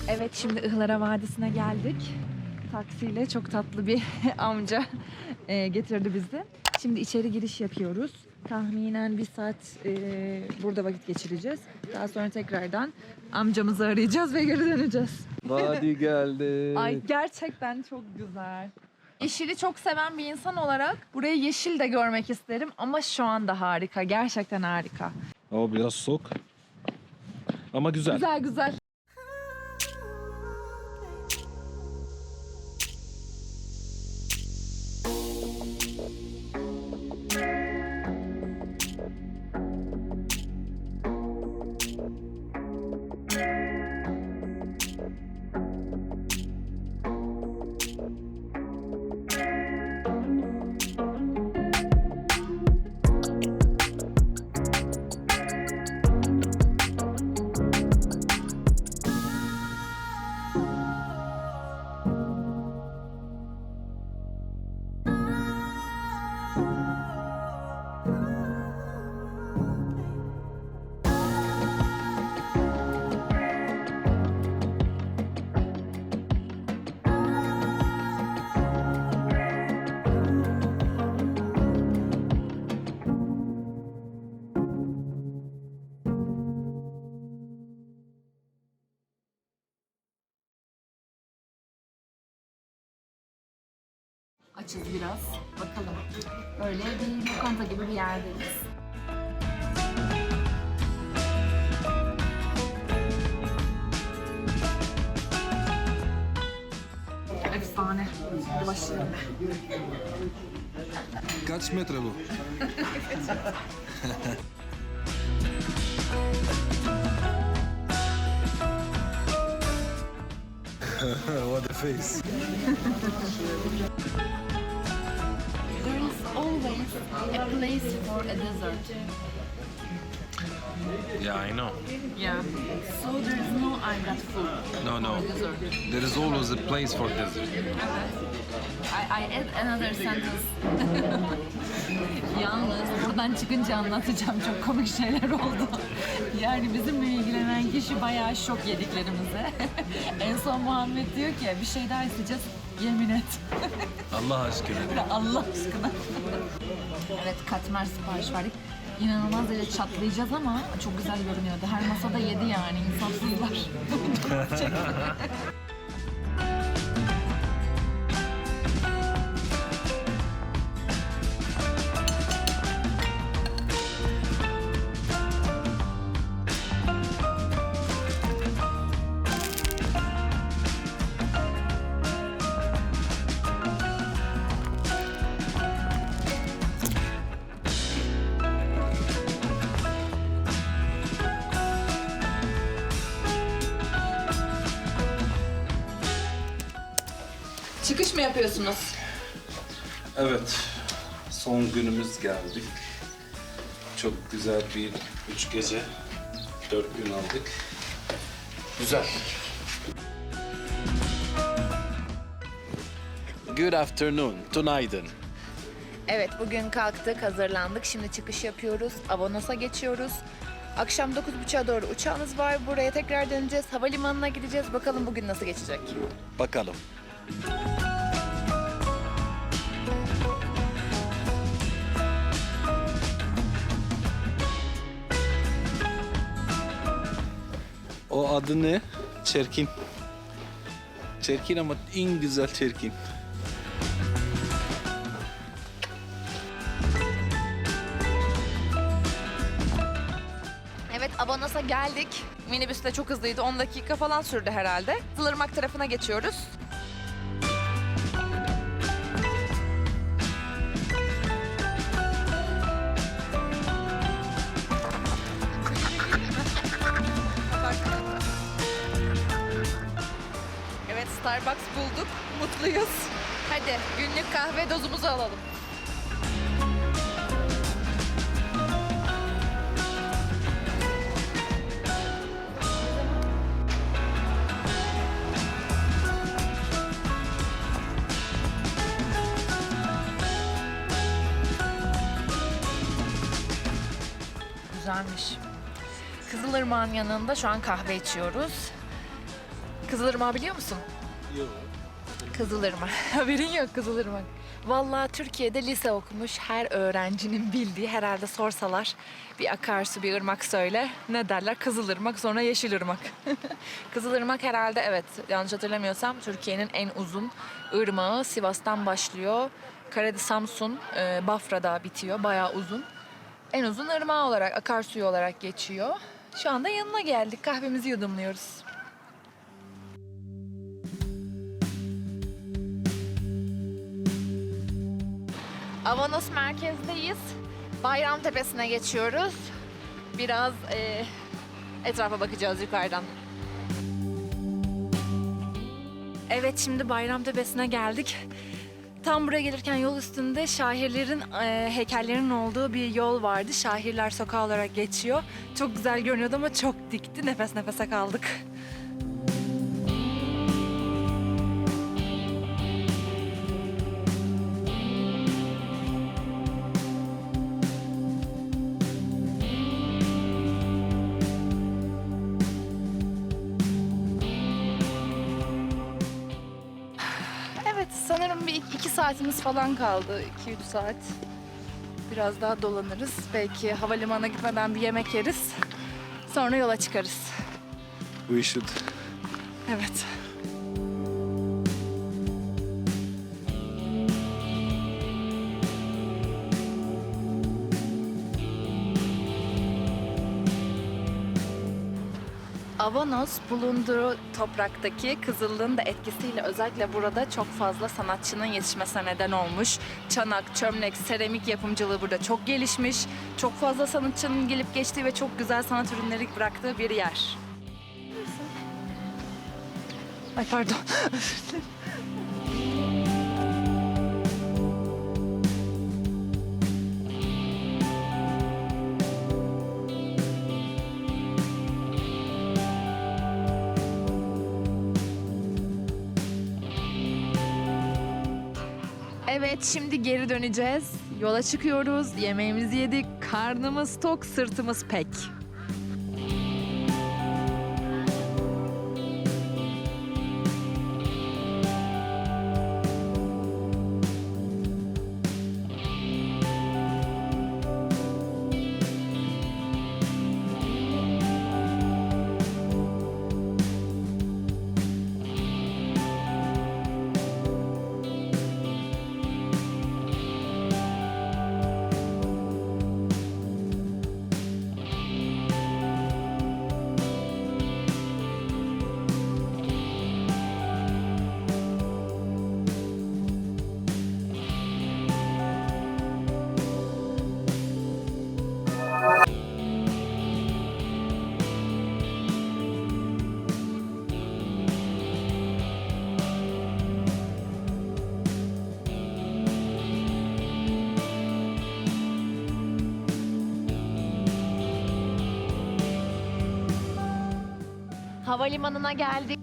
Evet, şimdi Ihlara Vadisi'ne geldik. Taksiyle çok tatlı bir amca getirdi bizi. Şimdi içeri giriş yapıyoruz. Tahminen 1 saat burada vakit geçireceğiz. Daha sonra tekrardan amcamızı arayacağız ve geri döneceğiz. Vadi geldi. Ay gerçekten çok güzel. Yeşili çok seven bir insan olarak burayı yeşil de görmek isterim ama şu anda harika. Gerçekten harika. Ama biraz soğuk. Ama güzel. Güzel güzel. Açız biraz. Bakalım. Böyle bir lokanta gibi bir yerdeyiz. Efsane. Hadi başlayalım. Kaç metre bu? What a face. There is always a place for a desert. Yeah, I know. Yeah. So there is no I got food. No, no. For dessert. There is always a place for desert. I add another sentence. Yalnız buradan çıkınca anlatacağım, çok komik şeyler oldu. Yani bizimle ilgilenen kişi bayağı şok yediklerimize. En son Muhammed diyor ki bir şey daha isteyeceğiz, yemin et. Allah aşkına. Allah aşkına. Evet, katmer sipariş verdik. İnanılmaz derece çatlayacağız ama çok güzel görünüyordu. Her masada yedi yani, insafsızlar. Çıkış mı yapıyorsunuz? Evet. Son günümüz geldik. Çok güzel bir 3 gece, 4 gün aldık. Güzel. Good afternoon, günaydın. Evet, bugün kalktık, hazırlandık. Şimdi çıkış yapıyoruz. Avanos'a geçiyoruz. Akşam 9.30'a doğru uçağımız var. Buraya tekrar döneceğiz. Havalimanına gideceğiz. Bakalım bugün nasıl geçecek. Bakalım. O adı ne? Çerkin. Çerkin ama en güzel çerkin. Evet, Avanos'a geldik. Minibüs de çok hızlıydı. 10 dakika falan sürdü herhalde. Kızılırmak tarafına geçiyoruz. Evet, Starbucks bulduk. Mutluyuz. Hadi günlük kahve dozumuzu alalım. Güzelmiş. Kızılırmak'ın yanında şu an kahve içiyoruz. Kızılırmak biliyor musun? Yok. Kızılırmak. Haberin yok Kızılırmak. Vallahi Türkiye'de lise okumuş her öğrencinin bildiği, herhalde sorsalar bir akarsu, bir ırmak söyle. Ne derler? Kızılırmak, sonra Yeşilırmak. Kızılırmak herhalde, evet, yanlış hatırlamıyorsam Türkiye'nin en uzun ırmağı. Sivas'tan başlıyor. Samsun, Bafra'da bitiyor. Bayağı uzun. En uzun ırmağı olarak, akarsuyu olarak geçiyor. Şu anda yanına geldik. Kahvemizi yudumluyoruz. Avanos merkezdeyiz. Bayramtepe'sine geçiyoruz. Biraz etrafa bakacağız yukarıdan. Evet, şimdi Bayramtepe'sine geldik. Tam buraya gelirken yol üstünde şairlerin heykellerinin olduğu bir yol vardı. Şairler Sokağı olarak geçiyor. Çok güzel görünüyordu ama çok dikti. Nefes nefese kaldık. Evet, sanırım bir 2 saatimiz falan kaldı. 2-3 saat. Biraz daha dolanırız. Belki havalimanına gitmeden bir yemek yeriz. Sonra yola çıkarız. We should. Evet. Avanos bulunduğu topraktaki kızıllığın da etkisiyle özellikle burada çok fazla sanatçının yetişmesine neden olmuş. Çanak, çömlek, seramik yapımcılığı burada çok gelişmiş. Çok fazla sanatçının gelip geçtiği ve çok güzel sanat ürünleri bıraktığı bir yer. Ay pardon. Evet, şimdi geri döneceğiz. Yola çıkıyoruz. Yemeğimizi yedik. Karnımız tok, sırtımız pek. Havalimanına geldik.